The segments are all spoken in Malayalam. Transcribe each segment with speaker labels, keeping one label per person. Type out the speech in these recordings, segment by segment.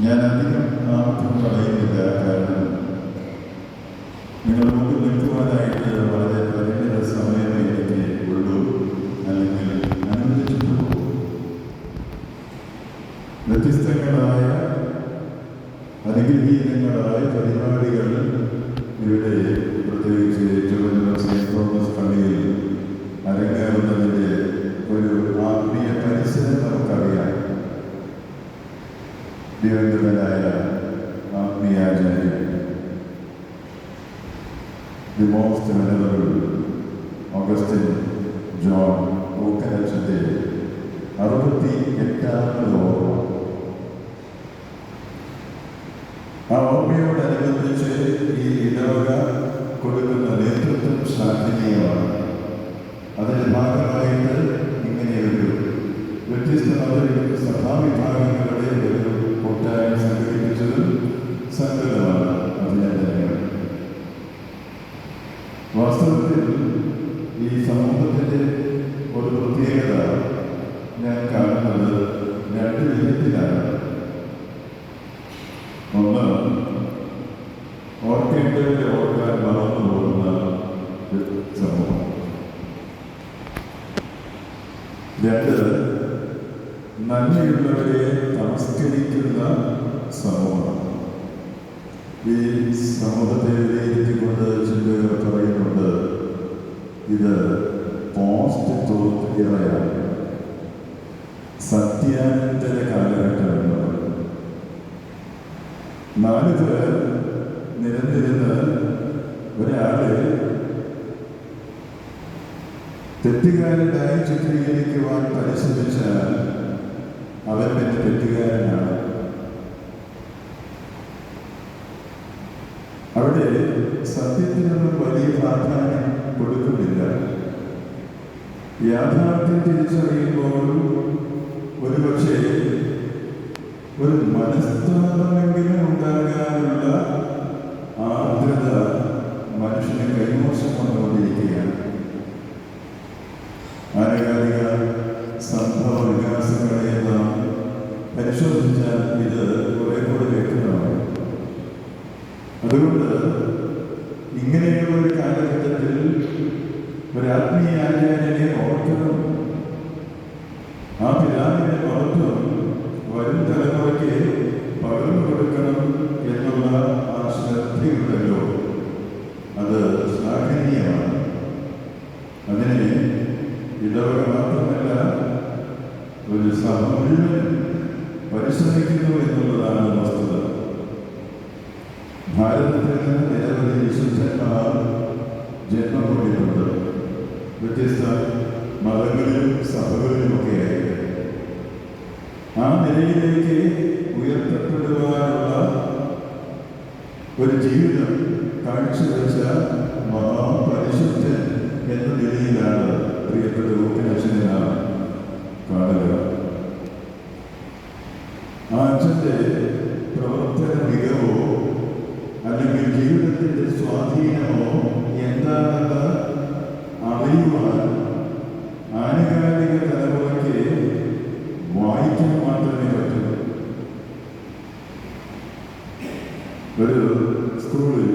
Speaker 1: ഞാൻ അധികം ആവർത്തനം പറയുന്നില്ല. കാരണം നിങ്ങളുടെ മുമ്പിൽ നിൽക്കുവാനായിട്ട് വളരെ പരിമിത സമയമേ എനിക്ക് ഉള്ളൂ, അല്ലെങ്കിൽ അനുവദിച്ചിട്ടുള്ളൂ. വ്യത്യസ്തങ്ങളായ അനുഗ്രഹീതങ്ങളായ പരിപാടികൾ ഇവിടെ, പ്രത്യേകിച്ച് സെയിന്റ് തോമസ് പള്ളിയിൽ അരങ്ങേറുന്നതിൻ്റെ ഒരു ആത്മീയ പരിസരം നമുക്കറിയാം. ദിവംഗതനായ ആത്മീയാചാര്യൻ the most venerable Augustine John ഊക്കനച്ചൻ്റെ 68ാമത് ഓർമ്മ. ആ ഓർമ്മയോടനുബന്ധിച്ച് ഈ ഇടവക കൊടുക്കുന്ന നേതൃത്വം ശ്ലാഘനീയമാണ്. അതിൻ്റെ ഭാഗമായിട്ട് ഇങ്ങനെ ഒരു വ്യത്യസ്തമായ സഭാവിഭാഗങ്ങളുടെ ഒരു കൂട്ടായ്മ സംഘടിപ്പിച്ചതും സംഗതമാണ്. അഭിനന്ദനങ്ങൾ. വാസ്തവത്തിൽ ഈ സമൂഹത്തിൻ്റെ ഒരു പ്രത്യേകത ഞാൻ കാണുന്നത് രണ്ട് വിധത്തിലാണ്. ഒന്ന്, ഓർക്കേണ്ടവരെ ഓർക്കാൻ മറന്നു പോകുന്ന സമൂഹം. രണ്ട്, നന്മയുള്ളവരെ തമസ്കരിക്കുന്ന സമൂഹം. ഈ സമൂഹത്തെ വിലയിരുത്തിക്കൊണ്ട് ചിന്തകർ പറയുന്നുണ്ട്, ഇത് പോസ്റ്റ് ട്രൂത്ത് ഇറയാണ്, സത്യാനന്തര കാലഘട്ടം എന്നത്. 4 പേർ നിരന്നിരുന്ന് ഒരാളെ തെറ്റുകാരനായി ചിത്രീകരിക്കുവാൻ പരിശ്രമിച്ചാൽ അവൻ പിന്നെ തെറ്റുകാരനാണ്. അവിടെ സത്യത്തിനൊന്നും വലിയ പ്രാധാന്യം കൊടുക്കുന്നില്ല. യാഥാർത്ഥ്യം തിരിച്ചറിയുമ്പോൾ ഒരുപക്ഷെ ഒരു മനസ്താപമെങ്കിലും ഉണ്ടാകാനുള്ള ആർദ്രത മനുഷ്യനെ കൈമോശം കൊണ്ടുകൊണ്ടിരിക്കുകയാണ്. ആനുകാലിക സംഭവ വികാസങ്ങളെ നാം പരിശോധിച്ചാൽ ഇത് കുറെ കൂടെ വ്യക്തമാണ്. അതുകൊണ്ട് ഇങ്ങനെയുള്ള ഒരു കാലഘട്ടത്തിൽ ഒരു ആത്മീയ ആചാര്യനെ ഓർക്കണം, ആ പിതാവിനെ ഓർക്കണം, വരും തലമുറയ്ക്ക് പകർന്നു കൊടുക്കണം എന്നുള്ള ആ ശ്രദ്ധയുണ്ടല്ലോ, അത് ശ്ലാഘനീയമാണ്. അതിനെ ഇടവക മാത്രമല്ല ഒരു സഭ മുഴുവൻ പരിശ്രമിക്കുന്നു എന്നുള്ളതാണ് വസ്തുത. ഭാരതത്തിന് നിരവധി വിശുദ്ധന്മാർ ജന്മം കൊണ്ടിട്ടുണ്ട്, വ്യത്യസ്ത മതങ്ങളിലും സഭകളിലുമൊക്കെയായി. ആ നിലയിലേക്ക് ഉയർത്തപ്പെടുവാനുള്ള ഒരു ജീവിതം കാഴ്ചവെച്ച മഹാപരിശുദ്ധൻ എന്ന നിലയിലാണ് പ്രിയപ്പെട്ട ഊക്കനച്ചനെ നാം കാണുക. ആ അച്ഛൻ്റെ പ്രവർത്തന മികവോ അല്ലെങ്കിൽ ജീവിതത്തിൻ്റെ സ്വാധീനമോ എന്താണെന്ന് അറിയുവാൻ ആനുകാലിക തലമുറയ്ക്ക് വായിക്കാൻ മാത്രമേ പറ്റൂ. ഒരു സ്കൂളിൽ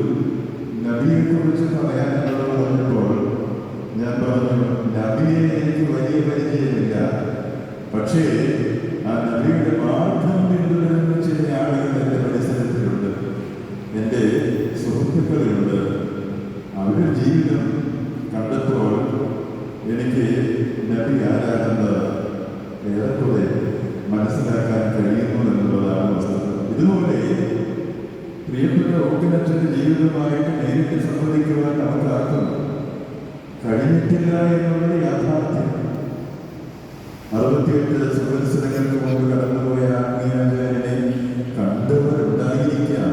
Speaker 1: നബിയെക്കുറിച്ച് പറയാനുള്ളത് പറഞ്ഞപ്പോൾ ഞാൻ പറഞ്ഞു, നബിയെ എനിക്ക് വലിയ പരിചയമില്ല, പക്ഷേ ആ നബിയുടെ മാർഗം പിന്തുടരുന്ന ചില ആളുകൾ എൻ്റെ പരിസരത്തിലുണ്ട്, എൻ്റെ സുഹൃത്തുക്കളിലുണ്ട്. അവരുടെ ജീവിതം കണ്ടപ്പോൾ എനിക്ക് നബി ആരാണെന്ന് ഏറെക്കുറെ മനസ്സിലാക്കാൻ കഴിയുന്നു എന്നുള്ളതാണ് വസ്തുത. ഇതുപോലെ പ്രിയപ്പെട്ട ഊക്കനച്ചൻ്റെ ജീവിതമായിട്ട് നേരിട്ട് സംവദിക്കുവാൻ നമുക്ക് ആർക്കും കഴിഞ്ഞിട്ടില്ല എന്നുള്ളത് യാഥാർത്ഥ്യം. 68 സംവത്സരങ്ങൾക്ക് മുമ്പ് കടന്നുപോയ ആത്മീയാചാര്യനെ കണ്ടവരുണ്ടായിരിക്കാം.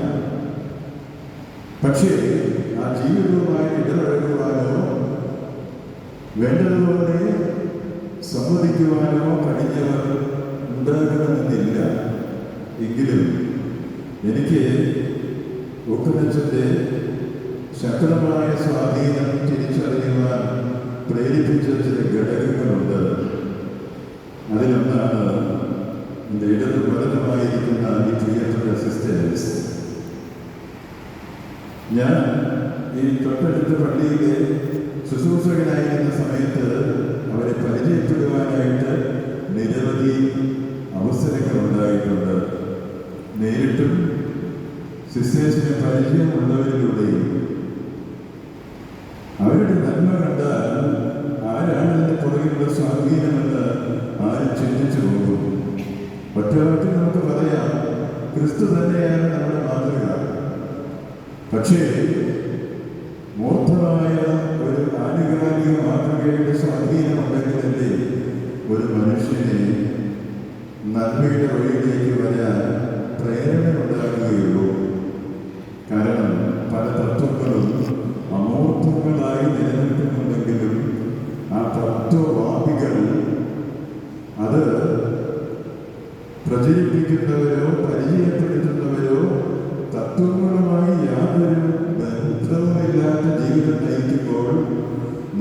Speaker 1: പക്ഷേ ആ ജീവിതവുമായി ഇടപഴകുവാനോ വേണ്ടതുപോലെ സംവദിക്കുവാനോ കഴിഞ്ഞവർ ഉണ്ടാകണമെന്നില്ല. എങ്കിലും എനിക്ക് ഊക്കനച്ചൻ്റെ ശക്തമായ സ്വാധീനം തിരിച്ചറിയുവാൻ പ്രേരിപ്പിച്ച ചില ഘടകങ്ങളുണ്ട്. അതിലൊന്നാണ് എൻ്റെ ഇടത് വലതുമായിരിക്കുന്ന ഈ പ്രിയപ്പെട്ട ഞാൻ ഈ തൊട്ടടുത്ത പള്ളിയിലെ ശുശ്രൂഷകനായിരുന്ന സമയത്ത് അവരെ പരിചയപ്പെടുവാനായിട്ട് നിരവധി അവസരങ്ങൾ ഉണ്ടായിട്ടുണ്ട്. നേരിട്ടും സിസ്റ്റേഴ്സിനെ പരിചയമുള്ളവരിലൂടെയും. അവരുടെ നന്മ കണ്ടാൽ ആരാണ് അതിൻ്റെ പുറകിലുള്ള സ്വാധീനമെന്ന് ആരും ചിന്തിച്ചു പോകും. ഒറ്റവാക്കിൽ നമുക്ക് പറയാം, ക്രിസ്തു തന്നെയാണ് നമ്മുടെ മാതൃക. പക്ഷേ മൂർത്തമായ ഒരു ആനുകാലിക മാതൃകയുടെ സ്വാധീനമുണ്ടെങ്കിലല്ലേ ഒരു മനുഷ്യനെ നന്മയുടെ വഴിയിലേക്ക് വരാൻ പ്രേരണ ഉണ്ടാകുകയുള്ളൂ. കാരണം പല തത്വങ്ങളും അമൂർത്തങ്ങളായി നിലനിൽക്കുന്നുണ്ടെങ്കിലും ആ തത്വവാദികൾ അത് പ്രചരിപ്പിക്കുന്നവരോ പരിചയപ്പെടുത്തുന്നവരോ തത്വങ്ങളുമായി യാതൊരു ബന്ധവുമില്ലാത്ത ജീവിതം നയിക്കുമ്പോൾ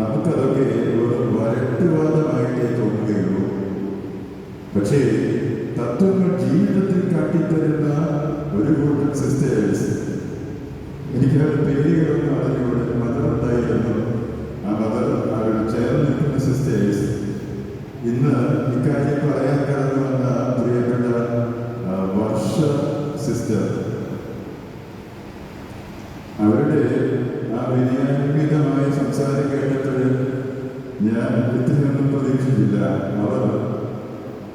Speaker 1: നമുക്കതൊക്കെ ഒരു വരട്ടുവാദമായിട്ടേ തോന്നുകയുള്ളൂ. പക്ഷേ തത്വങ്ങൾ ജീവിതത്തിൽ കാട്ടിത്തരുന്ന ഒരു കൂട്ടം സിസ്റ്റേഴ്സ്, എനിക്ക് അവരുടെ പേരുകളൊന്നും അറിഞ്ഞുകൊണ്ട് മദർ ഉണ്ടായിരുന്നു. ആ മദർ അവരുടെ ചേർന്ന് നിൽക്കുന്ന സിസ്റ്റേഴ്സ് ഇന്ന് ഇക്കാര്യം പറയാൻ കടന്നു വന്ന പ്രിയപ്പെട്ട വർഷ സിസ്റ്റർ, അവരുടെ ആ വിനയാന്വിതമായ സംസാരം കേട്ടപ്പോൾ ഞാൻ ഇത്രയൊന്നും പ്രതീക്ഷിച്ചില്ല. അവർ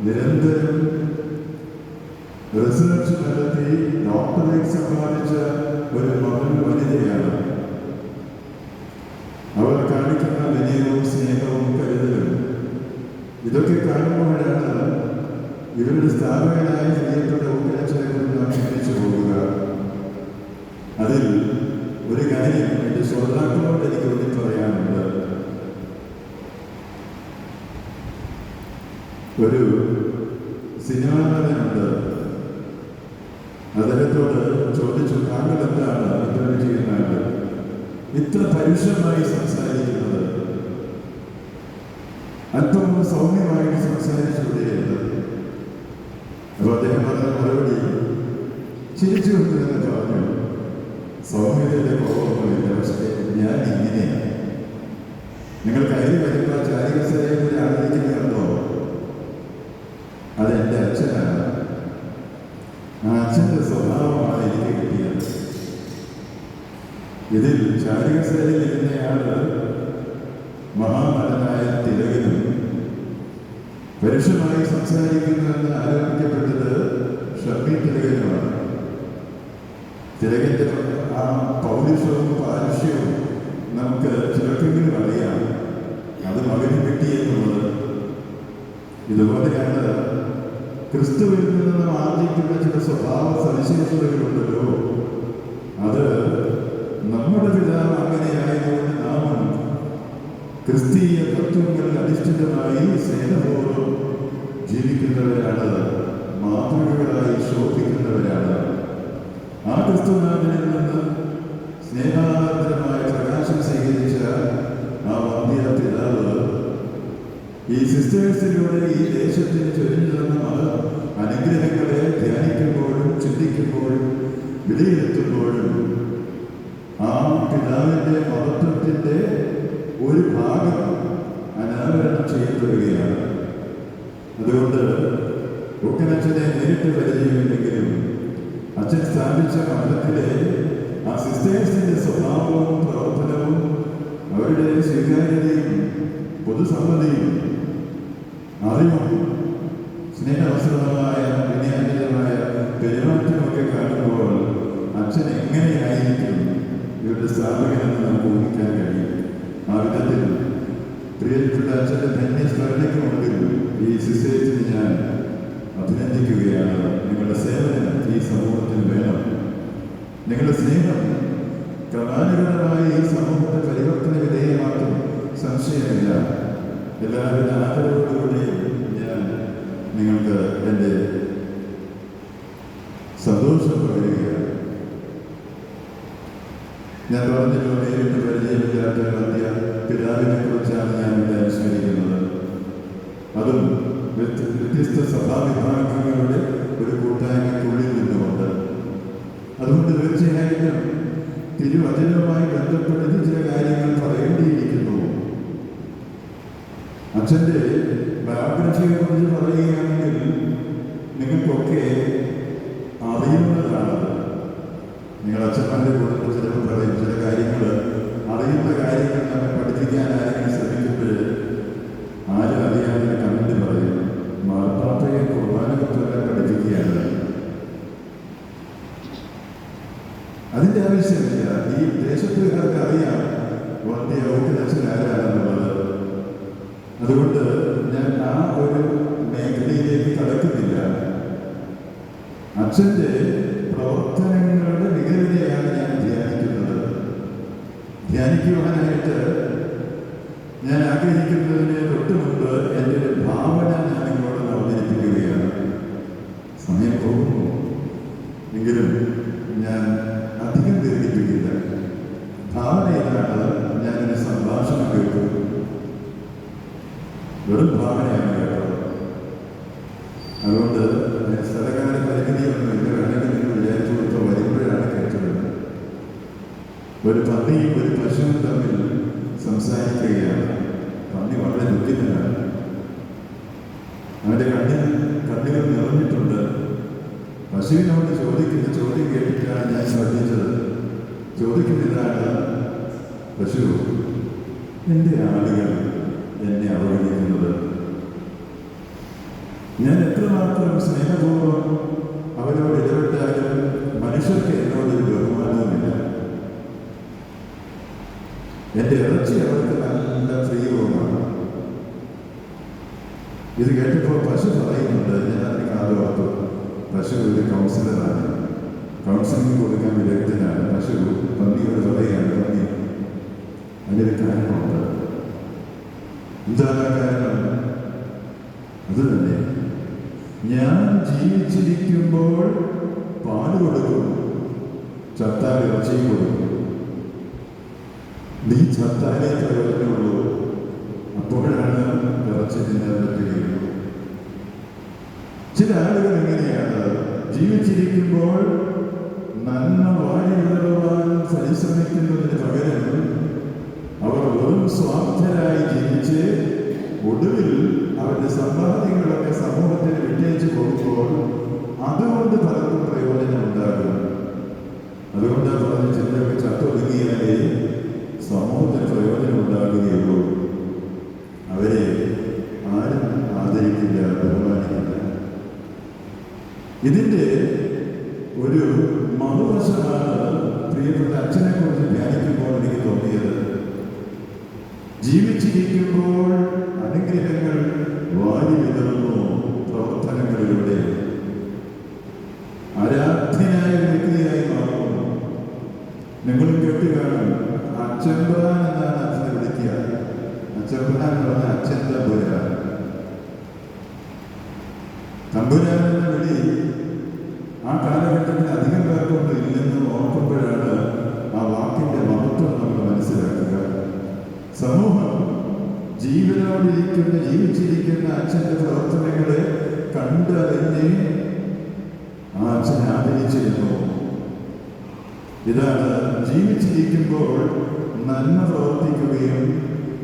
Speaker 1: നിരന്തരം റിസർച്ച് നടത്തി ഡോക്ടറേറ്റ് സമ്പാദിച്ച ഒരു വനിതയാണ്. അവർ കാണിക്കുന്ന വിനയവും സ്നേഹവും കരുതലും ഇതൊക്കെ കാണുമ്പോഴാണ് ഇവരുടെ സ്ഥാപകനായ പ്രിയപ്പെട്ട ഉഗ്രച്ചനെക്കുറിച്ച് നാം ചിന്തിച്ചു പോകുക. അതിൽ ഒരു കാര്യം എൻ്റെ ശ്രോതാക്കളോട് എനിക്ക് വേണ്ടി പറയാനുണ്ട്. ഒരു സിനിമാ നടനുണ്ട്. അദ്ദേഹത്തോട് ചോദിച്ചു, താങ്കൾ എന്താണ് ഇന്റർവ്യൂ ചെയ്യുന്നത്? ഇത്ര പരുഷമായി സംസാരിക്കുന്നത്, അല്പം സൗമ്യമായിട്ട് സംസാരിച്ചുകൂടെയുണ്ട്. അപ്പോൾ അദ്ദേഹം പറഞ്ഞ മറുപടി ചിരിച്ചു കൊണ്ട് തന്നെ പറഞ്ഞു, സൗമ്യതയുടെ കുറവൊന്നുമില്ല, പക്ഷേ ഞാൻ ഇങ്ങനെയാണ്. നിങ്ങൾ കയ്യിൽ വരുമ്പോൾ ചാരികസേനയെ ആദരിക്കുന്നുണ്ടോ? അതെൻ്റെ അച്ഛനാണ്. ആ അച്ഛൻ്റെ സ്വഭാവമാണ് എനിക്ക് കിട്ടിയത്. ഇതിൽ ചാരികസേനയിൽ ഇരുന്നയാള് മഹാനടനായ തിലകനും പരുഷമായി സംസാരിക്കുന്നുവെന്ന് ആരോപിക്കപ്പെട്ടത് ഷമ്മി തിലകനുമാണ്. തിലകന്റെ ആ പൗരുഷവും പാരുഷ്യവും നമുക്ക് ചിലർക്കെങ്കിലും അറിയാം. അത് മകന് കിട്ടിയെന്നുള്ളത്. ഇതുപോലെയാണ് ക്രിസ്തുവിൽ നിന്ന് ആർജിക്കുന്ന ചില സ്വഭാവ സവിശേഷതകളുണ്ടല്ലോ. അത് നമ്മുടെ പിതാവ് അങ്ങനെയായതുകൊണ്ട് നാം ക്രിസ്തീയ തത്വങ്ങളിൽ അധിഷ്ഠിതമായി സ്നേഹപൂർവ്വം ജീവിക്കുന്നവരാണ്, മാതൃകകളായി ശോഭിക്കുന്നവരാണ്. ആ ക്രിസ്തുനാഥനിൽ നിന്ന് സ്നേഹാനന്ദമായ പ്രകാശം സ്വീകരിച്ച ആ വന്ധ്യ പിതാവ് ഈ സിസ്റ്റേഴ്സിലൂടെ ഈ ദേശത്തിന് ചൊരിഞ്ഞു തന്ന അനുഗ്രഹങ്ങളെ ധ്യാനിക്കുമ്പോഴും ചിന്തിക്കുമ്പോഴും വിലയിരുത്തുമ്പോഴും ആ പിതാവിൻ്റെ മഹത്വത്തിൻ്റെ ഒരു ഭാഗം അനാവരണം ചെയ്യപ്പെടുകയാണ്. അതുകൊണ്ട് ഉക്കനച്ഛനെ നേരിട്ട് പരിചയമില്ലെങ്കിലും അച്ഛൻ സ്ഥാപിച്ച മഠത്തിലെ ആ സിസ്റ്റേഴ്സിൻ്റെ സ്വഭാവവും പ്രവർത്തനവും അവരുടെ സ്വീകാര്യതയും പൊതുസമ്മതിയും അറിവും സ്നേഹവസ്ത്രമായ വിനയാന്വിതമായ പെരുമാറ്റമൊക്കെ കാണുമ്പോൾ അച്ഛൻ എങ്ങനെയായിരിക്കും ഇവരുടെ സ്ഥാപകനെന്ന് നമുക്ക് ഊഹിക്കാൻ കഴിയും. ആ വിധത്തിൽ പ്രിയപ്പെട്ട അച്ഛൻ്റെ ധന്യസ്മരണയ്ക്ക് മുമ്പിൽ ഈ സിസ്റ്റേഴ്സിനെ ഞാൻ അഭിനന്ദിക്കുകയാണ്. നിങ്ങളുടെ സേവനം ഈ സമൂഹത്തിന് വേണം. നിങ്ങളുടെ സ്നേഹം ക്രമാനുഗതമായി ഈ സമൂഹത്തെ പരിവർത്തന വിധേയമാക്കും, സംശയമില്ല. എല്ലാവരുടെ ആദരവോടുകൂടിയും ഞാൻ നിങ്ങൾക്ക് എൻ്റെ സന്തോഷം പറയുകയാണ്. ഞാൻ പറഞ്ഞല്ലോ, നേരിട്ട് പരിചയമില്ലാത്ത വന്ധ്യ പിതാവിനെ കുറിച്ചാണ് ഞാൻ ഇവിടെ അനുസ്മരിക്കുന്നത്. അതും വ്യത്യസ്ത സഭാവിഭാഗങ്ങളുടെ ഒരു കൂട്ടായ്മയ്ക്കുള്ളിൽ നിന്നുകൊണ്ട്. അതുകൊണ്ട് തീർച്ചയായിട്ടും തിരുവചനവുമായി ബന്ധപ്പെടുത്തി ചില കാര്യങ്ങൾ പറയേണ്ടിയിരിക്കുന്നു. അച്ഛൻ്റെ ബയോഗ്രഫിയെ കുറിച്ച് പറയുകയാണെങ്കിൽ നിങ്ങൾക്കൊക്കെ അറിയുന്നതാണ്. നിങ്ങൾ അച്ഛന്മാരുടെ കൂടെ ചിലപ്പോൾ പറയും ചില കാര്യങ്ങൾ, അറിയുന്ന കാര്യങ്ങൾ നമ്മെ പഠിപ്പിക്കാൻ ആരെങ്കിലും ശ്രമിക്കുമ്പോൾ ആരും അറിയാതെ കമന്റ് പറയും, മാർപ്പാപ്പയെ കുർബാനകളെ പഠിപ്പിക്കുകയാണ്. അതിൻ്റെ ആവശ്യമില്ല. ഈ ദേശത്തുകാർക്ക് അറിയാം വന്ധ്യ ഔദ്യച്ഛൻ ആരാണെന്നുള്ളത്. അതുകൊണ്ട് ഞാൻ ആ ഒരു മേഖലയിലേക്ക് കടക്കുന്നില്ല. അച്ഛൻ്റെ പ്രവർത്തനങ്ങളുടെ മികവിനെയാണ് ഞാൻ ധ്യാനിക്കുന്നത്. ധ്യാനിക്കുവാനായിട്ട് ഞാൻ ആഗ്രഹിക്കുന്നതിന് തൊട്ട് മുമ്പ് എൻ്റെ ഒരു ഭാവന ഞാൻ നിങ്ങളോട് അവതരിപ്പിക്കുകയാണ്. സമയം പോകുന്നു എങ്കിലും ഞാൻ അധികം ദീർഘിപ്പിക്കില്ല. ഭാവന ഇതാണ്. ഞാനൊരു സംഭാഷണം കേട്ടു. വെറും ഭാവനയാണ് കേട്ടത്. അതുകൊണ്ട് സ്ഥലകാല പരിമിതിയൊന്നുമില്ല. വേണമെങ്കിൽ നിങ്ങൾ വിചാരിച്ചു കൊടുത്ത വരുമ്പോഴാണ് കേട്ടത്. ഒരു പന്നിയും ഒരു പശുവും തമ്മിൽ സംസാരിക്കുകയാണ്. പന്നി വളരെ ദുഃഖിതനാണ്. അവൻ്റെ കണ്ണുകൾ നിറഞ്ഞിട്ടുണ്ട്. പശുവിനോട് ചോദിക്കുന്ന ചോദ്യം കേട്ടിട്ടാണ് ഞാൻ ശ്രദ്ധിച്ചത്. ചോദിക്കുന്നതാണ്, പശു, എൻ്റെ ആളുകൾ എന്നെ അവഗണിക്കുന്നത്. ഞാൻ എത്രമാത്രം സ്നേഹപൂർവ്വം അവരോട് ഇടപെട്ടാലും മനുഷ്യർക്ക് എന്നോടൊരു ബഹുമാനവുമില്ല. എൻ്റെ ഇറച്ചി അവർക്ക് നല്ല പ്രിയവുമാണ്. ഇത് കേട്ടപ്പോൾ പശു പറയുന്നുണ്ട്, ഞാൻ അതിന് കാതോർത്തു. പശു ഒരു കൗൺസിലറാണ്, കൗൺസിലിംഗ് കൊടുക്കാൻ വിദഗ്ധനാണ്. പശു പന്നിയോട് പറയുകയാണ്, പന്നി അതിനൊരു കാരണമുണ്ട്. എന്താണ് കാരണം? അത് തന്നെ, ഞാൻ ജീവിച്ചിരിക്കുമ്പോൾ പാല് കൊടുക്കും, ചത്താൽ ഇറച്ചിയും കൊടുക്കും. നീ ചത്താലേ പ്രയോജനമുള്ളൂ, അപ്പോഴാണ് ഇറച്ചി തിന്നാൻ പറ്റുകയുള്ളൂ. ചില ആളുകൾ എങ്ങനെയാണ്? ജീവിച്ചിരിക്കുമ്പോൾ നന്മ വാരി വിളവാൻ പരിശ്രമിക്കുന്നതിന് പകരം അവർ വെറും സ്വാർത്ഥരായി ജീവിച്ച് ഒടുവിൽ അവരുടെ സമ്പാദ്യങ്ങളൊക്കെ സമൂഹത്തിന് വിട്ടേച്ച് പോകുമ്പോൾ അതുകൊണ്ട് പലർക്കും പ്രയോജനം ഉണ്ടാകും. അതുകൊണ്ടാണ് പറഞ്ഞ ചിലരൊക്കെ ചത്തൊതുങ്ങിയാലേ സമൂഹത്തിന് പ്രയോജനം ഉണ്ടാകുകയുള്ളൂ. അവരെ ആരും ആദരിക്കില്ല, ബഹുമാനിക്കില്ല. ഇതിൻ്റെ ഒരു മറുവശമാണ് പ്രിയപ്പെട്ട അച്ഛനെ കുറിച്ച് ധ്യാനിക്കുമ്പോൾ എനിക്ക് തോന്നിയത്. ജീവിച്ചിരിക്കുമ്പോൾ അനുഗ്രഹങ്ങൾ വാരി വിതറുന്നു പ്രവർത്തനങ്ങളിലൂടെ. ആരാധ്യനായ വ്യക്തിയായി മാറുന്നു. നിങ്ങളും കേട്ട് കാണും, അച്ഛൻപുരാൻ എന്നാണ് അച്ഛനെ വിളിക്കുക. അച്ഛൻപുരാൻ എന്ന് പറഞ്ഞാൽ അച്ഛൻ തമ്പുരാൻ. തമ്പുരാൻ എന്ന വിളി ആ കാലഘട്ടത്തിൽ അധികം പേർക്കൊന്നും ഇല്ലെന്ന് ഓർക്കുമ്പോഴാണ് ആ വാക്കിന്റെ മഹത്വം നമ്മൾ മനസ്സിലാക്കുക. സമൂഹം ജീവിച്ചിരിക്കുന്ന അച്ഛൻ്റെ പ്രവർത്തനങ്ങളെ കണ്ടറിഞ്ഞ് ആ അച്ഛൻ ആദരിച്ചിരുന്നു. ഇതാണ് ജീവിച്ചിരിക്കുമ്പോൾ നന്മ പ്രവർത്തിക്കുകയും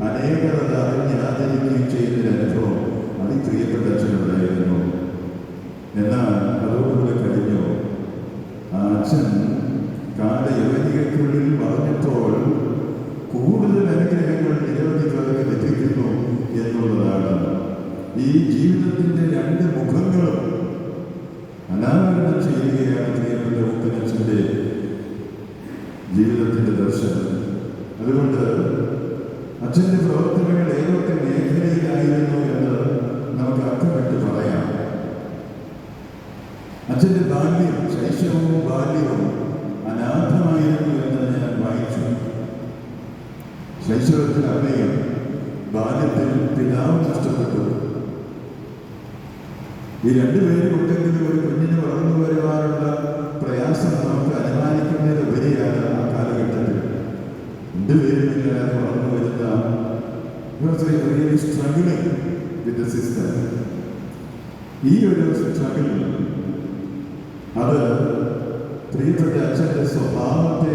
Speaker 1: അനേകരത് അറിഞ്ഞ് ആദരിക്കുകയും ചെയ്യുന്നൊരു അനുഭവം അത് പ്രിയപ്പെട്ട അച്ഛനുണ്ടായിരുന്നു. എന്നാൽ അതോടുകൂടെ കഴിഞ്ഞു. ആ അച്ഛൻ കാലയവനികൾക്കുള്ളിൽ പറഞ്ഞപ്പോൾ കൂടുതൽ അനുഗ്രഹങ്ങൾ നിരവധി പേർക്ക് ലഭിക്കുന്നു എന്നുള്ളതാണ്. ഈ ജീവിതത്തിൻ്റെ രണ്ട് മുഖങ്ങളും അനാവരണം ചെയ്യുകയാണ് പ്രിയപ്പെട്ട മുത്തനച്ഛൻ്റെ ജീവിതത്തിൻ്റെ ദർശനം. അതുകൊണ്ട് അച്ഛൻ്റെ പ്രവർത്തനങ്ങൾ ഏതൊക്കെ മേഖലയിലായിരുന്നു എന്ന് നമുക്ക് അർത്ഥമിട്ട് പറയാം. അച്ഛൻ്റെ ബാല്യം, ശൈശവവും ബാല്യവും അനാഥമായിരുന്നു എന്ന് ഞാൻ വായിച്ചു. ശൈശവത്തിൽ അമ്മയും ബാല്യത്തിൽ പിതാവും നഷ്ടപ്പെട്ടു. ഈ രണ്ടുപേരും ഉണ്ടെങ്കിലും ഒരു കുഞ്ഞിന് വളർന്നു വരുവാനുള്ള പ്രയാസം നമുക്ക് അനുമാനിക്കുന്നതിലുപരിയാണ് ആ കാലഘട്ടത്തിൽ. രണ്ടുപേരുമില്ലാതെ വളർന്നു വരുന്ന സ്ട്രഗിളിംഗ് വിത്ത് സിസ്റ്റർ. ഈ ഒരു സ്ട്രഗിൾ അത് പ്രിയപ്പെട്ട അച്ഛൻ്റെ സ്വഭാവത്തെ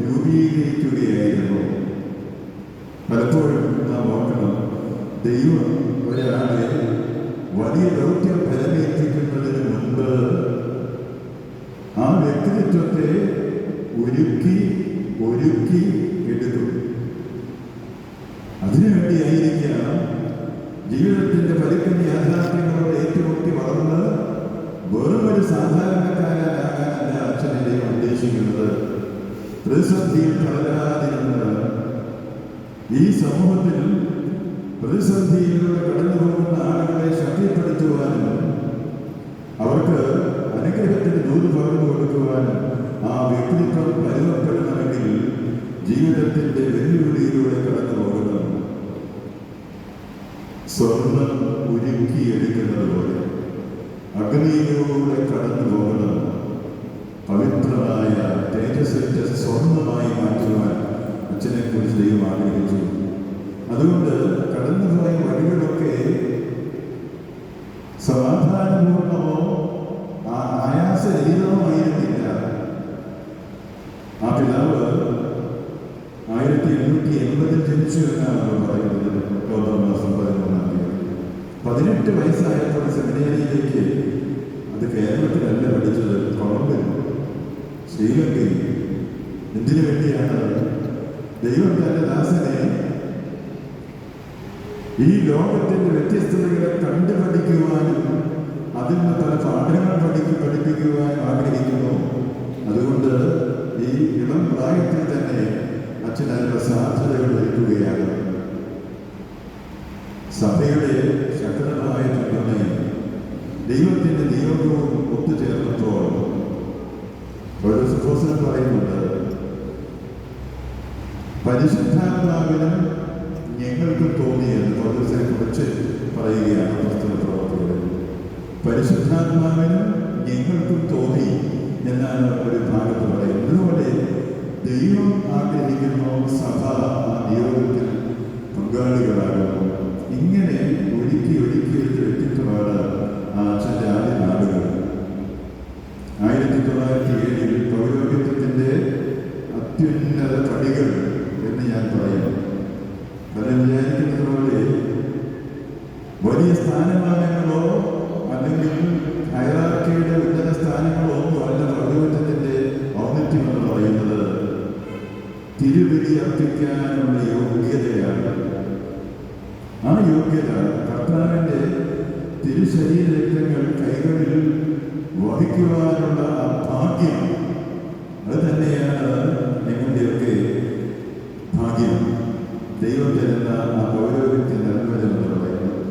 Speaker 1: രൂപീകരിക്കുകയായിരുന്നു. പലപ്പോഴും നാം ഓർക്കണം, ദൈവം ഒരാളെ വലിയ ദൗത്യം ഫലമേൽപ്പിക്കുന്നതിന് മുൻപ് ആ വ്യക്തിത്വത്തെ ഒരുക്കി എടുക്കും. അതിനുവേണ്ടിയായിരിക്കാം ജീവിതത്തിന്റെ പരിക്കുന്ന യാഥാർത്ഥ്യങ്ങളോട് ഏറ്റുമുട്ടി വളർന്ന് വെറും ഒരു സാധാരണക്കാരനാകാനല്ല അച്ഛനെ ദൈവം ഉദ്ദേശിക്കുന്നത്. പ്രതിസന്ധിയിൽ തളരാതിരുന്ന് ഈ സമൂഹത്തിൽ പ്രതിസന്ധിയിലൂടെ കടന്നു പോകുന്ന ആളുകളെ ശക്തിപ്പെടുത്തുവാനും അവർക്ക് അനുഗ്രഹത്തിന് ദൂത് പകർന്നു കൊടുക്കുവാനും ആ വ്യക്തിത്വം പരിവർത്തനമെങ്കിൽ ജീവിതത്തിന്റെ വെല്ലുവിളിയിലൂടെ കടന്നു പോകണം. സ്വർണം ഉരുക്കിയെടുക്കുന്നത് പോലെ അഗ്നിയിലൂടെ കടന്നു പോകണം. പവിത്രമായ തേജസ്സറ്റ സ്വർണമായി മാറ്റുവാൻ അച്ഛനെ കുറിച്ച് ദൈവം ആഗ്രഹിച്ചു. അതുകൊണ്ട് കടന്നുപോയ വഴികളൊക്കെ സമാധാനപൂർണമോ ആയാസരഹിതമായിരുന്നില്ല. ആ പിതാവ് 1880 ജനിച്ചു എന്നാണ് നമ്മൾ പറയുന്നത്. ഒക്ടോബർ മാസം 11 18 വയസ്സായപ്പോൾ സെമിനാരിയിലേക്ക്, അത് കേരളത്തിലല്ല പഠിച്ചത്, കൊളംബിൽ, ശ്രീലങ്കയിൽ. എന്തിനു വേണ്ടിയാണ്? ദൈവം തന്റെ ദാസനെ ഈ ലോകത്തിന്റെ വ്യത്യസ്തതകളെ കണ്ടു പഠിക്കുവാനും അതിൽ നിന്ന് പല പാഠങ്ങൾ പഠിപ്പിക്കുവാനും ആഗ്രഹിക്കുന്നു. അതുകൊണ്ട് ഈ ഇളം പ്രായത്തിൽ തന്നെ അച്ഛനുള്ള സാധ്യതകൾ ഒരുക്കുകയാണ്. സഭയുടെ ശക്തമായ പിന്തുണയും ദൈവത്തിന്റെ നിയോഗവും ഒത്തുചേർന്നപ്പോൾ ഒരു സുഭോസനം പറയുന്നുണ്ട്, പരിശുദ്ധാത്മാവിനും ഞങ്ങൾക്ക് തോന്നിയെന്ന് പൗലോസിനെ കുറിച്ച് പറയുകയാണ് പുസ്തക പ്രവർത്തകർ. പരിശുദ്ധാത്മാവിനും ഞങ്ങൾക്കും തോന്നി എന്നാണ് ഒരു ഭാഗത്ത് പറയുന്നത്. അതുപോലെ ദൈവം ആഗ്രഹിക്കുന്നു സഭ ആ നിയോഗത്തിൽ പങ്കാളികളാകുന്നു. ഇങ്ങനെ ഒരുക്കി എടുത്ത വ്യക്തിത്വമാണ് ആ അച്ഛൻ്റെ ആദ്യ നാടുകൾ. 1907 പൗരോഹിത്യത്തിൻ്റെ അത്യുന്നത പടികൾ എന്ന് ഞാൻ പറയും. പലരും വിചാരിക്കുന്നത് പോലെ വലിയ സ്ഥാനമാനങ്ങളോ അല്ലെങ്കിൽ ഹൈറാർക്കിയുടെ ഉന്നത സ്ഥാനങ്ങളോ ഒന്നും അല്ല പൗരോഹിത്യത്തിൻ്റെ ഔന്നത്യം എന്ന് പറയുന്നത്. തിരുബലി അർപ്പിക്കാനുള്ള യോഗ്യതയാണ്. ആ യോഗ്യത കർത്താവിൻ്റെ തിരുശരീര രക്തങ്ങൾ കൈകളിൽ വഹിക്കുവാനുള്ള ആ ഭാഗ്യം, അത് തന്നെയാണ് ഞങ്ങളുടെയൊക്കെ ഭാഗ്യം. ദൈവം തരുന്ന ആ പൗരോഹിത്യത്തിൻ്റെ അനുഗ്രഹം എന്ന് പറയുന്നത്.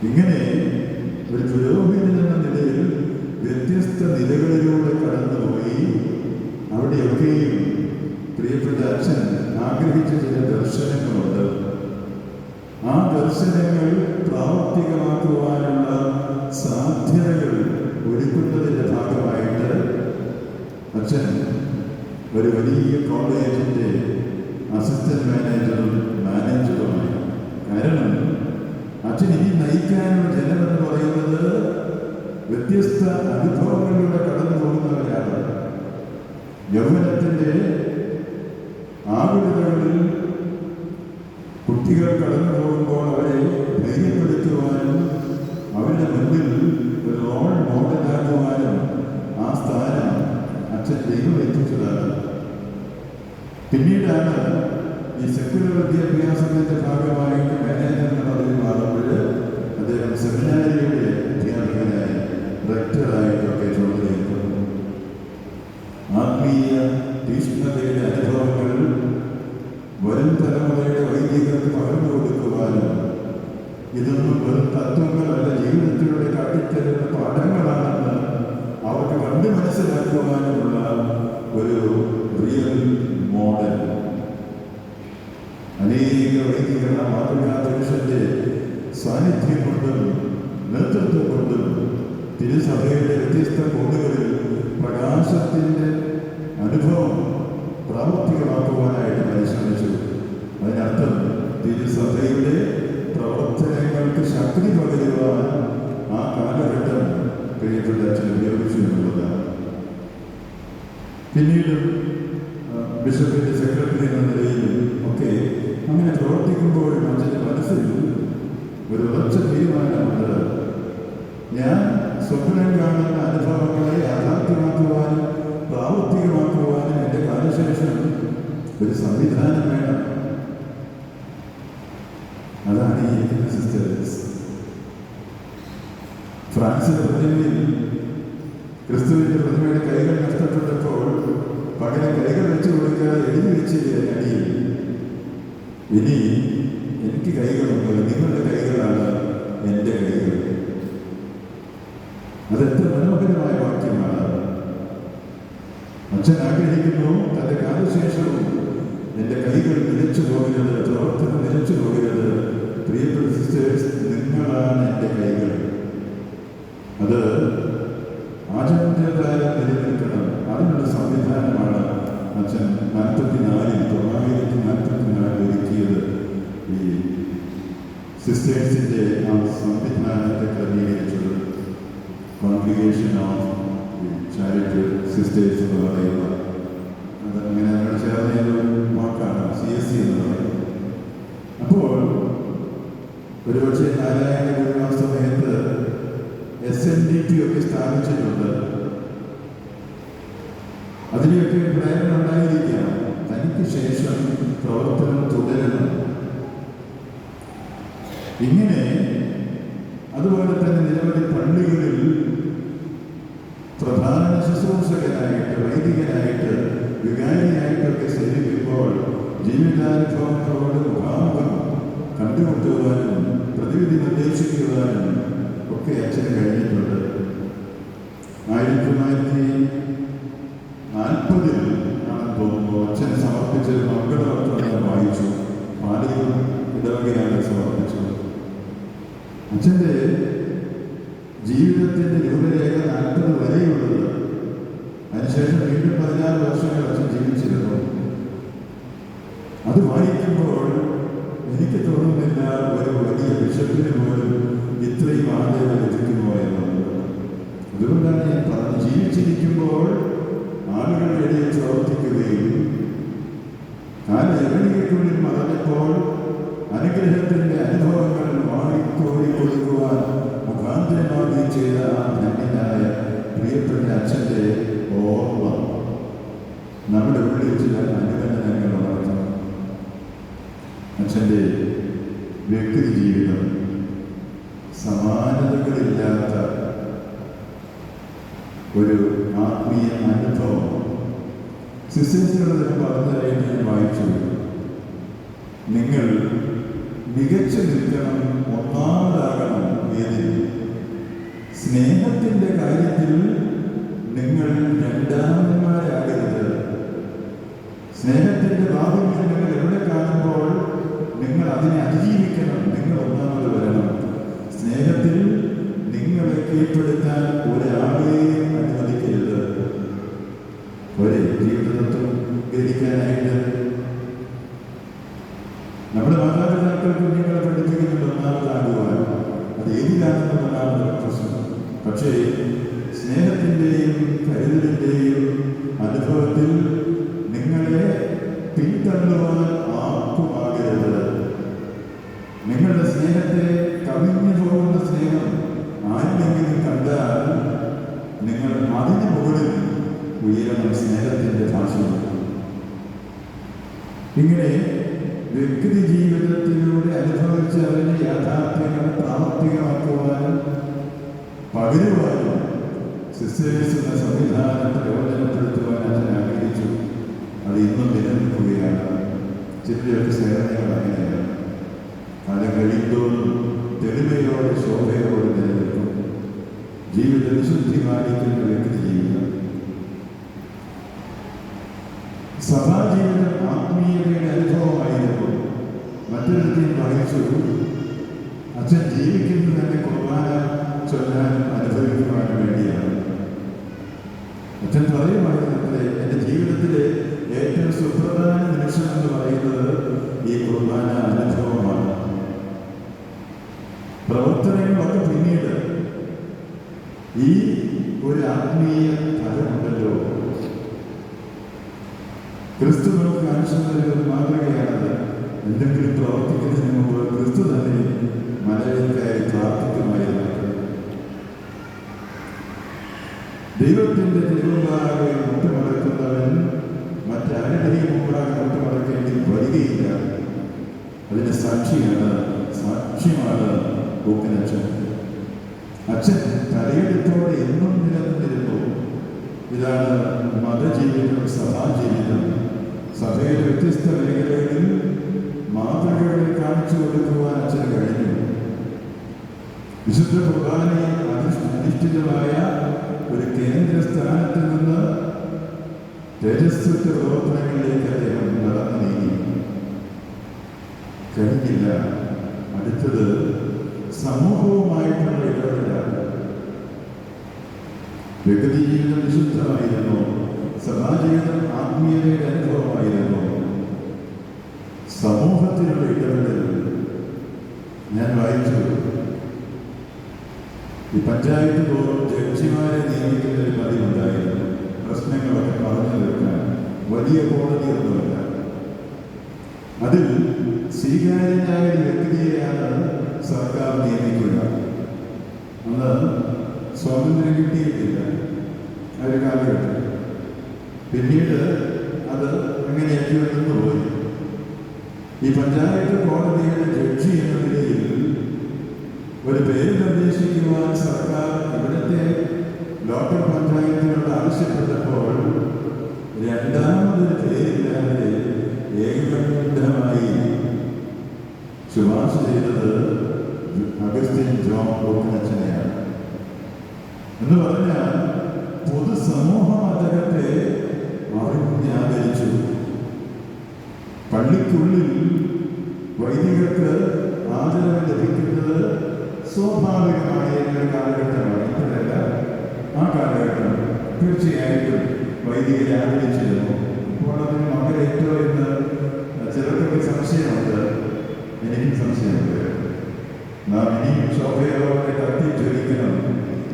Speaker 1: ഇങ്ങനെ ഒരു പുരോഹിതൻ എന്ന നിലയിൽ വ്യത്യസ്ത നിലകളിലൂടെ കടന്നുപോയി അവിടെയൊക്കെയും പ്രിയപ്പെട്ട അച്ഛൻ ആഗ്രഹിച്ച ചില ദർശനങ്ങളുണ്ട്. ആ ദർശനങ്ങൾ പ്രാവർത്തികമാക്കുവാനുള്ള സാധ്യതകൾ ഒരുക്കുന്നതിൻ്റെ ഭാഗമായിട്ട് അച്ഛൻ ഒരു വലിയ കോളേജിൻ്റെ അസിസ്റ്റന്റ് മാനേജറുമായി. കാരണം അച്ഛൻ ഇനി നയിക്കാനുള്ള ജനമെന്ന് പറയുന്നത് വ്യത്യസ്ത അനുഭവങ്ങളിലൂടെ കടന്നു പോകുന്നവരാണ്. യൗവനത്തിൻ്റെ ആകുലതകളിൽ കുട്ടികൾ കടന്നു പോകുമ്പോൾ അവരെ ധൈര്യപ്പെടുത്തുവാനും അവരുടെ മുന്നിൽ ഒരു റോൾ മോഡലാക്കുവാനും ആ സ്ഥാനം അച്ഛൻ ദൈവം എത്തിച്ചതാണ്. പിന്നീടാണ് ഈ സെക്കുലർ വിദ്യാഭ്യാസത്തിന്റെ ഭാഗമായിട്ട് മാനേജർ എന്ന പദവി മാറുമ്പോൾ അദ്ദേഹം സെമിനാരിയുടെ അധ്യാപകനായി റെക്ടറായിട്ടൊക്കെ ചുമതലയേൽക്കുന്നു. ആത്മീയ തീഷ്ണതയുടെ അനുഭവങ്ങൾ വരും തലമുറയുടെ വൈദികർക്ക് പകർന്നു കൊടുക്കുവാനും ഇതൊന്നും വെറും തത്വങ്ങളല്ല, ജീവിതത്തിലൂടെ കാട്ടിത്തരുന്ന പാഠങ്ങളാണെന്ന് അവർക്ക് കണ്ടു മനസ്സിലാക്കുവാനുമുള്ള ഒരു റിയൽ മോഡൽ. അനേക വൈദികർ മാതൃകാ പുരുഷന്റെ സാന്നിധ്യം കൊണ്ടും നേതൃത്വം കൊണ്ടും തിരുസഭയുടെ വ്യത്യസ്ത കോണുകളിൽ പ്രകാശത്തിൻ്റെ അനുഭവം പ്രാവർത്തികമാക്കുവാനായിട്ട് പരിശ്രമിച്ചു. അതിനർത്ഥം തിരുസഭയുടെ പ്രവർത്തനങ്ങൾക്ക് ശക്തി പകരുവാൻ ആ കാലഘട്ടം പ്രിയപ്പെട്ട അച്ഛൻ ഉപയോഗിച്ചു എന്നുള്ളതാണ്. പിന്നീട് ബിഷപ്പിന്റെ സെക്രട്ടറി എന്ന നിലയിലും ഒക്കെ അങ്ങനെ പ്രവർത്തിക്കുമ്പോഴും അച്ഛൻ്റെ മനസ്സിൽ ഒരു ഉറച്ച തീരുമാനമുണ്ട്. ഞാൻ സ്വപ്നം കാണുന്ന അനുഭവങ്ങളെ യാഥാർത്ഥ്യമാക്കുവാനും പ്രാവർത്തികമാക്കുവാനും എൻ്റെ കാലശേഷം ഒരു സംവിധാനം വേണം. അതാണ് ഈ സിസ്റ്റേഴ്സ്. ഫ്രാൻസിന്റെ പ്രതിമയിൽ ക്രിസ്തുവിന്റെ പ്രതിമയുടെ കൈകൾ നഷ്ടപ്പെട്ടപ്പോൾ പകരം കൈകൾ വെച്ചു കൊടുക്കാതെ എഴുതി വെച്ചില്ലേ അടിയിൽ, ഇനി എനിക്ക് കൈകളുണ്ട്, നിങ്ങളുടെ കൈകളാണ് എൻ്റെ കൈകൾ. അതെത്ര മനോഹരമായ വാക്യമാണ്. അച്ഛൻ ആഗ്രഹിക്കുന്നു തൻ്റെ കാലശേഷവും എൻ്റെ കൈകൾ നിലച്ചു പോകരുത്, പ്രവർത്തനം നിലച്ചു പോകരുത്. പ്രിയപ്പെട്ട സിസ്റ്റേഴ്സ്, നിങ്ങളാണ് എൻ്റെ കൈകൾ. അത് ആചാര്യതായ നിലനിൽക്കണം. അതിനുള്ള സംവിധാനമാണ് അച്ഛൻ 1944 ഒരുക്കിയത്. ഈ സിസ്റ്റേഴ്സിൻ്റെ ആ സംവിധാനത്തെ ക്രമീകരിച്ചത് കോൺഗ്രിഗേഷൻ ഓഫ് ചാരിറ്റി സിസ്റ്റേഴ്സ് എന്ന് പറയുക. അതങ്ങനെ നമ്മൾ ചേർന്ന വാക്കാണ് CSC എന്ന് പറയുന്നത്. അപ്പോൾ ഒരുപക്ഷെ നാരായണ ഗുരു ആ സമയത്ത് SNDP ഒക്കെ സ്ഥാപിച്ചിട്ടുണ്ട്. അതിനെയൊക്കെ പ്രേരണ ഉണ്ടായിരിക്കാം. തനിക്ക് ശേഷം പ്രവർത്തനം തുടരണം. ഇങ്ങനെ അതുപോലെ തന്നെ നിരവധി പള്ളികളിൽ പ്രധാന ശുശ്രൂഷകനായിട്ട്, വൈദികനായിട്ട്, വികാരിയായിട്ടൊക്കെ സേവിക്കുമ്പോൾ ജീവിതാനുഭവങ്ങളോട് മുഖാമുഖം കണ്ടുമുട്ടുവാനും പ്രതിവിധി നിർദ്ദേശിക്കുവാനും ഒക്കെ അച്ഛന് കഴിഞ്ഞിട്ടുണ്ട്. 1940 ആണെന്ന് തോന്നുന്നു അച്ഛൻ സമർപ്പിച്ചൊരു മംഗളപത്രം ഞാൻ വായിച്ചു. പാലയൂർ ഇടവകയാണ് സമർപ്പിച്ചത്. അച്ഛൻ്റെ ജീവിതത്തിൻ്റെ രൂപരേഖ 40 വരെയുള്ളത്. അതിനുശേഷം വീണ്ടും 16 വർഷങ്ങൾ അച്ഛൻ ജീവിച്ചിരുന്നു. അത് വായിക്കുമ്പോൾ എനിക്ക് തോന്നുന്നില്ല ഒരു വലിയ ബിഷപ്പിന് പോലും ഇത്രയും ആദരവ് ലഭിക്കുമോ എന്നുള്ളത്. അതുകൊണ്ടാണ് ഞാൻ പറഞ്ഞു, ജീവിച്ചിരിക്കുമ്പോൾ ആളുകളുടെ ഇടയിൽ പ്രവർത്തിക്കുകയും കാലയവനികയ്ക്കുള്ളിൽ മറഞ്ഞപ്പോൾ അനുഗ്രഹത്തിൻ്റെ അനുഭവങ്ങൾ വാങ്ങിക്കോടി കൊടുക്കുവാൻ മുഖാന്തരമാകുകയും ചെയ്ത ആ ധന്യനായ പ്രിയപ്പെട്ട അച്ഛൻ്റെ ഓർമ്മ നമ്മുടെ ഉള്ളിൽ ചില അനുബന്ധനങ്ങൾ വളർത്തണം. അച്ഛൻ്റെ വ്യക്തി ജീവിതം സമാനതകളില്ലാത്ത ഒരു ആത്മീയ അനുഭവം. സിസ്റ്റേഴ്സിനോട് പറഞ്ഞതായി ഞാൻ വായിച്ചു. നിങ്ങൾ മികച്ചു നിൽക്കണം, ഒന്നാമതാകണം. ഏതിൽ? സ്നേഹത്തിൻ്റെ കാര്യത്തിൽ നിങ്ങൾ രണ്ടാമന്മാരാകരുത്. സ്നേഹത്തിൻ്റെ ഭാഗങ്ങൾ നിങ്ങൾ എവിടെ കാണുമ്പോൾ നിങ്ങൾ അതിനെ അതിജീവിക്കണം. നിങ്ങൾ ഒന്നാമത് വരണം. സ്നേഹത്തിൽ നിങ്ങളെ കീഴ്പ്പെടുത്താൻ ഒരാളെയും അനുവദിക്കരുത്. ഒരേ ജീവിതത്വം ഗ്രഹിക്കാനായിട്ട് നമ്മുടെ മാതാപിതാക്കൾ കുഞ്ഞുങ്ങളെ പഠിപ്പിക്കുന്നുണ്ട് ഒന്നാമതാകുവാൻ. അത് ഏതിലാണെന്നുള്ളതാണ് പ്രശ്നം. പക്ഷേ സ്നേഹത്തിൻ്റെയും കരുതലിൻ്റെയും അനുഭവത്തിൽ നിങ്ങളെ പിന്തള്ളുവാൻ ആർക്കുമാകരുത്. നിങ്ങളുടെ സ്നേഹത്തെ കവിഞ്ഞു പോകുന്ന സ്നേഹം ആരെങ്കിലും കണ്ടാൽ നിങ്ങൾ അതിന് മുകളിൽ ഉയരണം. സ്നേഹത്തിൻ്റെ ഭാഷയിൽ ഇങ്ങനെ വ്യക്തി ജീവിതത്തിലൂടെ അനുഭവിച്ച് അതിനെ യാഥാർത്ഥ്യങ്ങൾ പ്രാവർത്തികമാക്കുവാനും പകരുവാനും സിസ്റ്റേഴ്സ് എന്ന സംവിധാനം പ്രയോജനപ്പെടുത്തുവാൻ അതിനെ ആഗ്രഹിച്ചു. അത് ഇന്നും നിലനിൽക്കുകയാണ്. ചിലരൊക്കെ സേവനങ്ങൾ അങ്ങനെയാണ്. കാലം കഴിയുമ്പോഴും തെളിമയോടെ ശോഭയോടെ നിലനിൽക്കും. ജീവിത വിശുദ്ധി പാലിക്കുന്ന വ്യക്തി ജീവിതം. സഭാജീവിതം ആത്മീയതയുടെ അനുഭവമായിരുന്നു. മറ്റൊരുத்தைയും വായിച്ചു, അച്ഛൻ ജീവിക്കുന്നത് തന്നെ കുർബാന ചൊല്ലാനും അനുഭവിക്കുവാനും വേണ്ടിയാണ്. അച്ഛൻ പറയുമായിരുന്നത്രേ, എൻ്റെ ജീവിതത്തിലെ ഏറ്റവും സുപ്രധാന നിമിഷം എന്ന് പറയുന്നത് ഈ കുർബാന അനുഭവമാണ്. പ്രവർത്തനങ്ങളൊക്കെ പിന്നീട് ഈ ഒരു ആത്മീയ ഫലമുണ്ടല്ലോ. ക്രിസ്തു കാണിച്ചുകൊണ്ടൊരു മാതൃകയാണത്. എന്തെങ്കിലും പ്രവർത്തിക്കുന്നതിന് മുമ്പ് ക്രിസ്തു തന്നെ മലയിൽക്കായി പ്രാർത്ഥിക്കുമായിരുന്നു. ദൈവത്തിൻ്റെ തിരുമുമ്പാകെ മുട്ടുമടക്കുന്നവൻ മറ്റാരുടെയും മുമ്പാകെ മുട്ടുമടക്കേണ്ടി വരികയില്ല. അതിന് സാക്ഷ്യമാണ് ഊക്കനച്ഛൻ. അച്ഛൻ തലയെടുപ്പോടെ എന്നും നിലനിന്നിരുന്നു. ഇതാണ് മതജീവിതം, സഭാജീവിതം. സഭയിലെ വ്യത്യസ്ത മേഖലകളിൽ മാതൃകകളിൽ കാണിച്ചു കൊടുക്കുവാൻ അച്ഛന് കഴിഞ്ഞു. വിശുദ്ധ കുർബാനയിൽ അധിഷ്ഠിതമായ ഒരു കേന്ദ്ര സ്ഥാനത്തിൽ നിന്ന് തേജസ്വറ്റ പ്രവർത്തനങ്ങളിലേക്ക് അദ്ദേഹം നടന്നു നീങ്ങി. കഴിഞ്ഞില്ല. അടുത്തത് സമൂഹവുമായിട്ടുള്ള ഇടപെടലാണ്. വ്യക്തി ജീവിതം വിശുദ്ധമായിരുന്നു, സമാജീവിതം ആത്മീയതയുടെ അനുഭവമായിരുന്നു. സമൂഹത്തിലുള്ള ഇടപെടൽ ഞാൻ വായിച്ചു. ഈ പഞ്ചായത്ത് തോറും ജഡ്ജിമാരെ നിയമിക്കുന്ന ഒരു പതിവുണ്ടായിരുന്നു. പ്രശ്നങ്ങളൊക്കെ പറഞ്ഞു തീർക്കാൻ. വലിയ കോടതിയൊന്നുമില്ല. അതിൽ സ്വീകാര്യനായ വ്യക്തിയെയാണ് സർക്കാർ നിയമിക്കുക. അന്ന് സ്വാതന്ത്ര്യം കിട്ടിയിട്ടില്ല ആ ഒരു കാലഘട്ടം. പിന്നീട് അത് അങ്ങനെയാക്കി വന്നു പോയി. ഈ പഞ്ചായത്ത് കോടതിയുടെ ജഡ്ജി എന്ന നിലയിൽ ഒരു പേര് നിർദ്ദേശിക്കുവാൻ സർക്കാർ ഇവിടുത്തെ ലോക്കൽ പഞ്ചായത്തിനോട് ആവശ്യപ്പെട്ടപ്പോൾ രണ്ടാമതൊരു പേരില്ലാതെ ഏകകണ്ഠമായി ശുപാർശ ചെയ്തത് അഗസ്റ്റിൻ ജോൺ ഊക്കനച്ഛനെയാണ്. എന്ന് പറഞ്ഞാൽ പൊതുസമൂഹം അദ്ദേഹത്തെ അറിഞ്ഞാദരിച്ചു. പള്ളിക്കുള്ളിൽ വൈദികർക്ക് ആദരവ് ലഭിക്കുന്നത് സ്വാഭാവികമായ ഒരു കാലഘട്ടമാണ്. ഇപ്പോഴല്ല, ആ കാലഘട്ടം തീർച്ചയായിട്ടും വൈദികരെ ആദരിച്ചിരുന്നു. ഇപ്പോൾ അതിന് മകരേറ്റോ എന്ന് ചിലർക്കൊക്കെ സംശയമുണ്ട്. എനിക്കും സംശയമുണ്ട്. നാം ഇനിയും ശോഭയോടെ കത്തിച്ചൊരിക്കണം.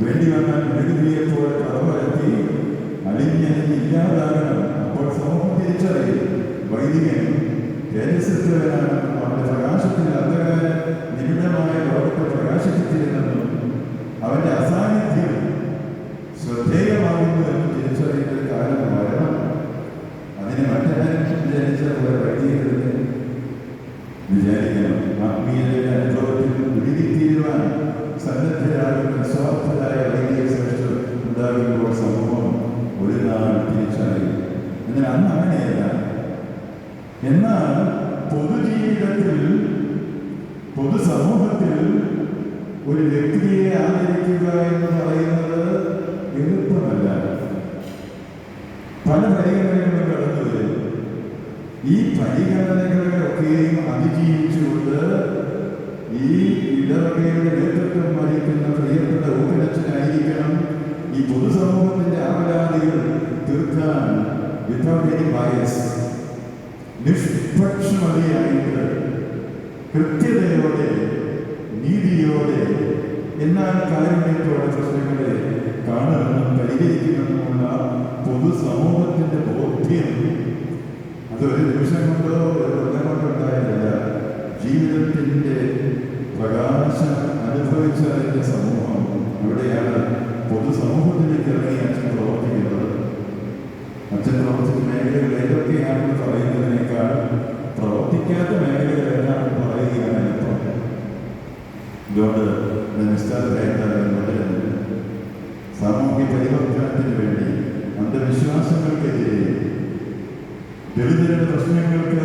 Speaker 1: വേണ്ടി വന്നാൽ മെഴുകുതിരിയെപ്പോലെ കറവരത്തി അലിഞ്ഞലിഞ്ഞ് ഇല്ലാതാകണം. അപ്പോൾ സമൂഹം തിരിച്ചറിയും വൈദികൻ തേജസ്വനാണ്. അവന്റെ പ്രകാശത്തിൽ അന്ധകാര നിബിഡമായ ലോകത്തെ പ്രകാശിപ്പിച്ചിരുന്നെന്നും അവന്റെ അസാന്നിധ്യം ശ്രദ്ധേയമാകുന്നു എന്നും തിരിച്ചറിയുന്ന കാലം വരണം. അതിന് മറ്റാരും വിചാരിച്ച പോലെ വൈദികരുടെ വിചാരിക്കണം. ആത്മീയതയുടെ അനുഭവത്തിൽ ഉരുകിത്തീരുവാൻ സന്നദ്ധരാകുന്ന സ്വാർത്ഥരായ വൈദിക ശ്രേഷ്ഠർ ഉണ്ടാകുമ്പോൾ സമൂഹം ഒരു നാൾ തിരിച്ചറിയും. എന്നാൽ അന്ന് അങ്ങനെയല്ല. എന്നാൽ പൊതുജീവിതത്തിൽ, പൊതുസമൂഹത്തിൽ ഒരു വ്യക്തിയെ ആദരിക്കുക എന്ന് പറയുന്നത് എളുപ്പമല്ല. പല പരിഗണനകളും കടന്നു വരും. ഈ പരിഗണനകളെയൊക്കെയും അതിജീവിച്ചുകൊണ്ട് ഈ ഇടവകയുടെ നേതൃത്വം വഹിക്കുന്ന പ്രിയപ്പെട്ട ഊക്കനച്ഛനായിരിക്കണം ഈ പൊതുസമൂഹത്തിന്റെ ആവലാതികൾ തീർക്കാൻ വിതൗട്ട് എനി ബയസ്, നിഷ്പക്ഷമതിയായിട്ട്, കൃത്യതയോടെ, നീതിയോടെ, എന്നാൽ കാരുണ്യത്തോടെ പ്രശ്നങ്ങളെ കാണുമെന്നും പരിഹരിക്കുമെന്നുമുള്ള പൊതുസമൂഹത്തിന്റെ ബോധ്യം അതൊരു നിമിഷം കൊണ്ടോ ഒരു കൊല്ലം കൊണ്ടോ ഉണ്ടായില്ല. ജീവിതത്തിന്റെ പ്രകാശം അനുഭവിച്ച അതിന്റെ സമൂഹം. അവിടെയാണ് പൊതുസമൂഹത്തിലേക്ക് ഇറങ്ങി അച്ഛൻ പ്രവർത്തിക്കുന്നത്. അച്ഛൻ പ്രവർത്തിക്കുന്ന മേഖലകൾ ഏതൊക്കെയാണെന്ന് പറയുന്നതിനേക്കാൾ പ്രവർത്തിക്കാത്ത മേഖലകൾ ഏതാണെന്ന് പറയുകയാണ് ഇപ്പോൾ. ഇതുകൊണ്ട് നിസ്താരമായിട്ടാണ് വളരുന്നത്. സാമൂഹ്യ പരിവർത്തനത്തിന് വേണ്ടി, അന്ധവിശ്വാസങ്ങൾക്കെതിരെ, ദളിതരുടെ പ്രശ്നങ്ങൾക്ക്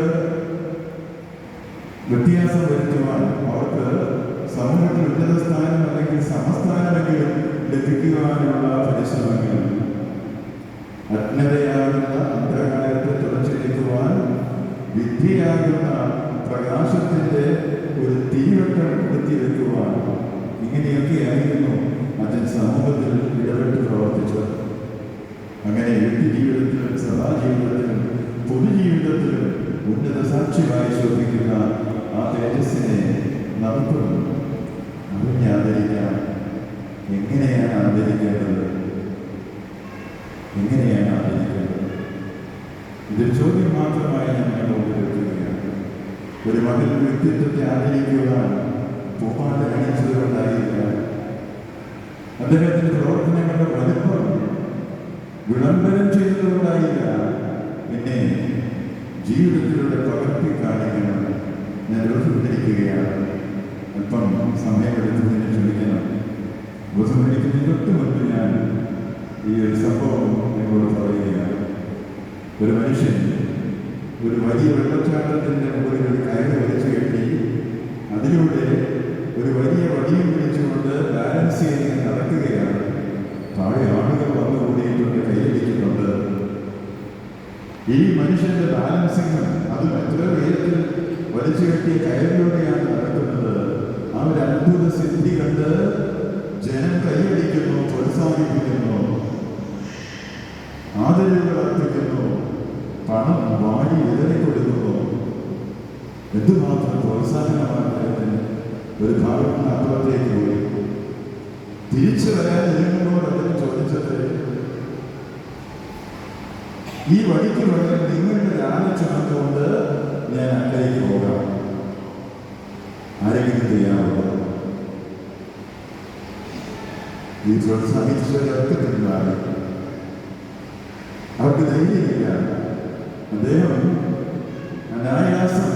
Speaker 1: വ്യത്യാസം വരുത്തുവാൻ, അവർക്ക് സമൂഹത്തിൽ ഉന്നത സ്ഥാനം അല്ലെങ്കിൽ സമസ്ഥാനമെങ്കിലും ലഭിക്കുവാനുള്ള പരിശ്രമങ്ങൾ, അജ്ഞതയാകുന്ന അന്ധകാരത്തെ തുടച്ചെടുക്കുവാൻ വിദ്യയാകുന്ന പ്രകാശത്തിന്റെ ഒരു തീവട്ടം കൊടുത്തിവെക്കുവാൻ, ഇങ്ങനെയൊക്കെയായിരുന്നു അച്ഛൻ സമൂഹത്തിൽ ഇടപെട്ട് പ്രവർത്തിച്ചത്. അങ്ങനെ വ്യക്തി ജീവിതത്തിലും സഭാജീവിതത്തിലും പൊതുജീവിതത്തിലും ഉന്നത സാക്ഷ്യമായി ശോഭിക്കുന്ന ആ തേജസ്സിനെ നമുക്കും അറിഞ്ഞാദരിക്കാം. എങ്ങനെയാണ് ആദരിക്കേണ്ടത്? എങ്ങനെയാണ് ആദരിക്കേണ്ടത്? ഇതൊരു ചോദ്യം മാത്രമായി ഞാൻ നിങ്ങളോട് ചോദിക്കുകയാണ്. ഒരു മകൻ വ്യക്തിത്വത്തെ ആദരിക്കുവാൻ പൂപ്പാട് കാണിച്ചതുകൊണ്ടായില്ല, അദ്ദേഹത്തിന്റെ പ്രവർത്തനങ്ങളുടെ വലുപ്പം വിളംബരം ചെയ്തതുകൊണ്ടായില്ല, പിന്നെ ജീവിതത്തിലൂടെ പകർത്തി കാണിക്കണം. ഞാൻ ഉറപ്പിട്ടിരിക്കുകയാണ്. അല്പം സമയമെടുത്തതിനെ ക്ഷമിക്കണം. ബുധമണിക്കുന്നതിന് തൊട്ട് മുൻപ് ഞാൻ ഈ ഒരു സംഭവം നിങ്ങളോട് പറയുകയാണ്. ഒരു മനുഷ്യൻ ഒരു വലിയ വെള്ളച്ചാട്ടത്തിൻ്റെ മുകളിൽ ഒരു കയറ് വലിച്ചു കെട്ടി അതിലൂടെ ഒരു വലിയ വടിയും പിടിച്ചുകൊണ്ട് ബാലൻസ് ചെയ്ത് നടക്കുകയാണ്. താഴെ ആളുകൾ വന്നു കൂടിയിട്ടുണ്ട്, കൈയടിക്കുന്നുണ്ട്. ഈ മനുഷ്യന്റെ ബാലൻസിങ്ങും അതും എത്ര ഉയരത്തിൽ വലിച്ചു കെട്ടിയ കയറിലൂടെയാണ് നടക്കുന്നത്. ആ ഒരു അത്ഭുത സിദ്ധി കണ്ട് ജനം കൈയടിക്കുന്നു, പ്രോത്സാഹിപ്പിക്കുന്നു, ആദരവുകൾ അർപ്പിക്കുന്നു, പണം വാരി വിതറി കൊടുക്കുന്നു. എന്തുമാത്രം പ്രോത്സാഹനമാണ് അദ്ദേഹത്തിന്. ഒരു ഭാഗത്ത് അപ്പുറത്തേക്ക് പോയി തിരിച്ചു വരാൻ ഒരുങ്ങുമ്പോൾ അദ്ദേഹം ചോദിച്ചത്, ഈ വഴിക്ക് വരാൻ നിങ്ങളുടെ രാവിലെ ചുമന്നുകൊണ്ട് ഞാൻ അക്കരയ്ക്ക് പോകാം, ആരെങ്കിലും ചെയ്യാമോ? ഈ പ്രോത്സാഹിച്ചവരൊക്കെ പിന്മാറി. അവർക്ക് ധൈര്യമില്ല. അദ്ദേഹം അനായാസം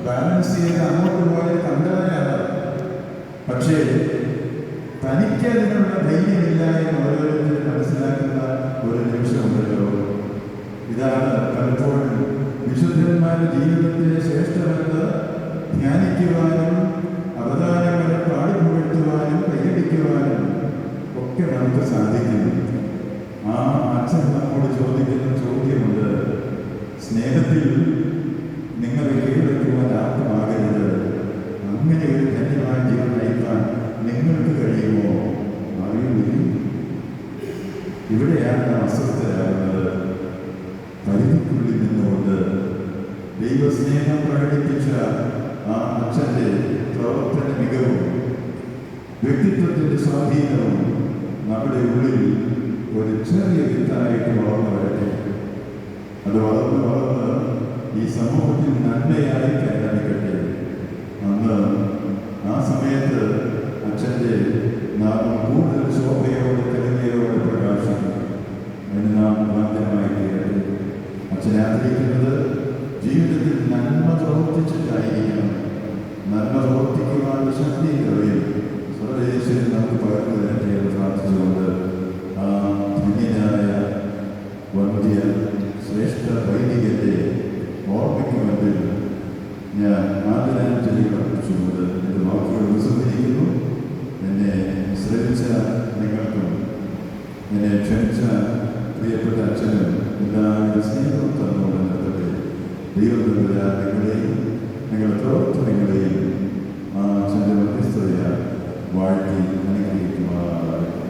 Speaker 1: ബാലൻസ് ചെയ്ത് അങ്ങോട്ട് പോയത് കണ്ടവരാണ്. പക്ഷേ തനിക്കതിനുള്ള ധൈര്യമില്ല എന്ന് ഓരോരുത്തരും മനസ്സിലാക്കുന്ന ഒരു നിമിഷമുണ്ടല്ലോ. ഇതാണ് പലപ്പോഴും വിശുദ്ധന്മാരുടെ ജീവിതത്തിലെ ശ്രേഷ്ഠമെന്ന് ധ്യാനിക്കുവാനും അവതാരങ്ങളെ പാടിപ്പുകഴ്ത്തുവാനും കൈയടിക്കുവാനും ഒക്കെ നമുക്ക് സാധിക്കുന്നു. ആ അച്ഛൻ നമ്മോട് ചോദിക്കുന്ന ചോദ്യമുണ്ട്, സ്നേഹത്തിൽ നിങ്ങൾ കീഴടക്കുവാൻ ആർക്കുമാകരുത്. അങ്ങനെ ഒരു ധന്യമായ ജീവൻ നയിക്കാൻ നിങ്ങൾക്ക് കഴിയുമോ? അറിയുന്നില്ല. ഇവിടെയാണ് നാം അസ്വസ്ഥരാകുന്നത്. പരിധിക്കുള്ളിൽ നിന്നുകൊണ്ട് ദൈവസ്നേഹം പ്രകടിപ്പിച്ച ആ അച്ഛൻ്റെ പ്രവർത്തന മികവും വ്യക്തിത്വത്തിൻ്റെ സ്വാധീനവും നമ്മുടെ ഉള്ളിൽ ഒരു ചെറിയ വിത്തായിട്ട് വളർന്നു വരട്ടെ. അത് വളർന്ന് വളർന്ന് ഈ സമൂഹത്തിൽ നന്മയായി പരിണമിക്കട്ടെ. അന്ന് ആ സമയത്ത് അച്ഛൻ്റെ നാമം കൂടുതൽ ശോഭയോടെ കരുതയോടെ പ്രകാശിക്കും. അതിന് നാം മാധ്യമായി തീരട്ടെ. അച്ഛനെ ആദരിക്കുന്നത് ജീവിതത്തിൽ നന്മ പ്രവർത്തിച്ചിട്ടായിരിക്കണം. നന്മ പ്രവർത്തിക്കുവാനുള്ള ശക്തി കഴിയും സർവേശ്വരൻ നമുക്ക് പകർന്നു തരട്ടെ എന്ന് പ്രാർത്ഥിച്ചുകൊണ്ട് ആ ധന്യനായ വന്ധ്യ ശ്രേഷ്ഠ വൈദികന്റെ ഓർമ്മയ്ക്കുമെങ്കിൽ ഞാൻ ആദരാഞ്ജലി അർപ്പിച്ചുകൊണ്ട് എൻ്റെ വാക്കുകൾ വിസർജിക്കുന്നു. എന്നെ ശ്രമിച്ച നിങ്ങൾക്കും എന്നെ ക്ഷണിച്ച പ്രിയപ്പെട്ട അച്ഛനും എല്ലാവിധ സ്നേഹവും തന്നുകൊണ്ട് നിർത്തട്ടെ. ദൈവം നിങ്ങളെയും നിങ്ങളുടെ പ്രവർത്തനങ്ങളെയും ആ അച്ഛൻ്റെ മധ്യസ്ഥതയാൽ വാഴ്ത്തി അനുഗ്രഹിക്കുമാറാകട്ടെ.